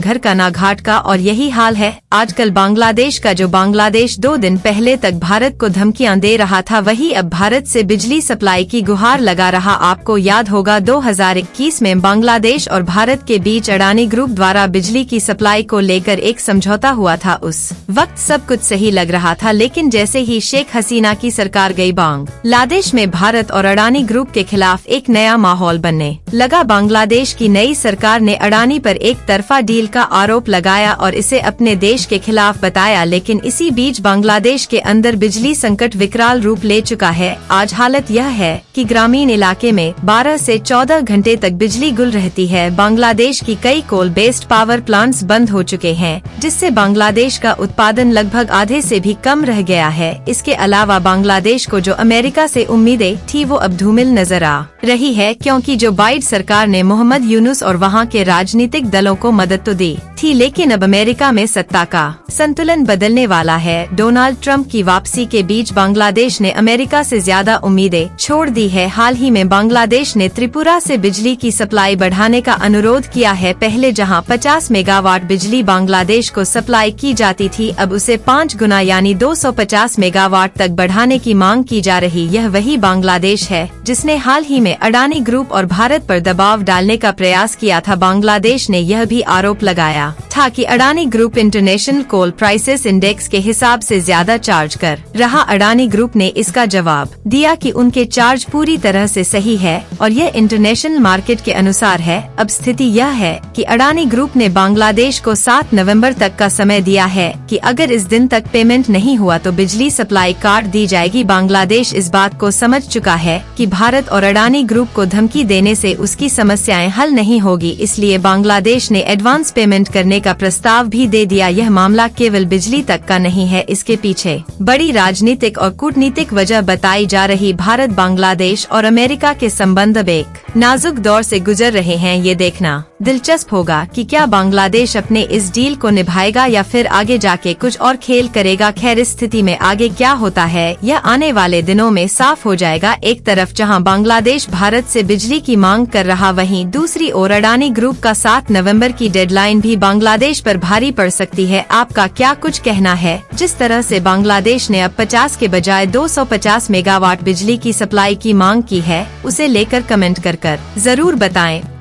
घर का ना घाट का, और यही हाल है आजकल बांग्लादेश का। जो बांग्लादेश 2 दिन पहले तक भारत को धमकियां दे रहा था, वही अब भारत से बिजली सप्लाई की गुहार लगा रहा। आपको याद होगा 2021 में बांग्लादेश और भारत के बीच अडानी ग्रुप द्वारा बिजली की सप्लाई को लेकर एक समझौता हुआ था। उस वक्त सब कुछ सही लग रहा था, लेकिन जैसे ही शेख हसीना की सरकार गई, बांग्लादेश में भारत और अडानी ग्रुप के खिलाफ एक नया माहौल बनने लगा। बांग्लादेश की नई सरकार ने अडानी पर एक तरफा डील का आरोप लगाया और इसे अपने देश के खिलाफ बताया, लेकिन इसी बीच बांग्लादेश के अंदर बिजली संकट विकराल रूप ले चुका है। आज हालत यह है कि ग्रामीण इलाके में 12 से 14 घंटे तक बिजली गुल रहती है। बांग्लादेश की कई कोल बेस्ड पावर प्लांट्स बंद हो चुके हैं, जिससे बांग्लादेश का उत्पादन लगभग आधे से भी कम रह गया है। इसके अलावा बांग्लादेश को जो अमेरिका से उम्मीदें थी, वो अब धूमिल नजर आ रही है, क्योंकि जो बाइडेन सरकार ने मोहम्मद यूनुस और वहां के राजनीतिक दलों को मदद तो दी थी, लेकिन अब अमेरिका में सत्ता का संतुलन बदलने वाला है। डोनाल्ड ट्रंप की वापसी के बीच बांग्लादेश ने अमेरिका से ज्यादा उम्मीदें छोड़ दी है। हाल ही में बांग्लादेश ने त्रिपुरा से बिजली की सप्लाई बढ़ाने का अनुरोध किया है। पहले जहां 50 मेगावाट बिजली बांग्लादेश को सप्लाई की जाती थी, अब उसे 5 गुना यानी 250 मेगावाट तक बढ़ाने की मांग की जा रही। यह वही बांग्लादेश है जिसने हाल ही में अडानी ग्रुप और भारत पर दबाव डालने का प्रयास किया था। बांग्लादेश ने यह भी आरोप लगाया था कि अडानी ग्रुप इंटरनेशनल कोल प्राइसेस इंडेक्स के हिसाब से ज्यादा चार्ज कर रहा। अडानी ग्रुप ने इसका जवाब दिया कि उनके चार्ज पूरी तरह से सही है और यह इंटरनेशनल मार्केट के अनुसार है। अब स्थिति यह है कि अडानी ग्रुप ने बांग्लादेश को 7 नवंबर तक का समय दिया है कि अगर इस दिन तक पेमेंट नहीं हुआ तो बिजली सप्लाई काट दी जाएगी। बांग्लादेश इस बात को समझ चुका है कि भारत और अडानी ग्रुप को धमकी देने से उसकी समस्याएं हल नहीं होगी, इसलिए बांग्लादेश ने एडवांस पेमेंट करने का प्रस्ताव भी दे दिया। यह मामला केवल बिजली तक का नहीं है, इसके पीछे बड़ी राजनीतिक और कूटनीतिक वजह बताई जा रही। भारत, बांग्लादेश और अमेरिका के संबंध अब एक नाजुक दौर से गुजर रहे हैं। ये देखना दिलचस्प होगा कि क्या बांग्लादेश अपने इस डील को निभाएगा या फिर आगे जाके कुछ और खेल करेगा। खैर, इस स्थिति में आगे क्या होता है यह आने वाले दिनों में साफ हो जाएगा। एक तरफ जहां बांग्लादेश भारत से बिजली की मांग कर रहा, वहीं दूसरी ओर अडानी ग्रुप का 7 नवंबर की डेडलाइन भी बांग्लादेश पर भारी पड़ सकती है। आपका क्या कुछ कहना है? जिस तरह से बांग्लादेश ने अब 50 के बजाय 250 मेगावाट बिजली की सप्लाई की मांग की है, उसे लेकर कमेंट कर जरूर बताएं।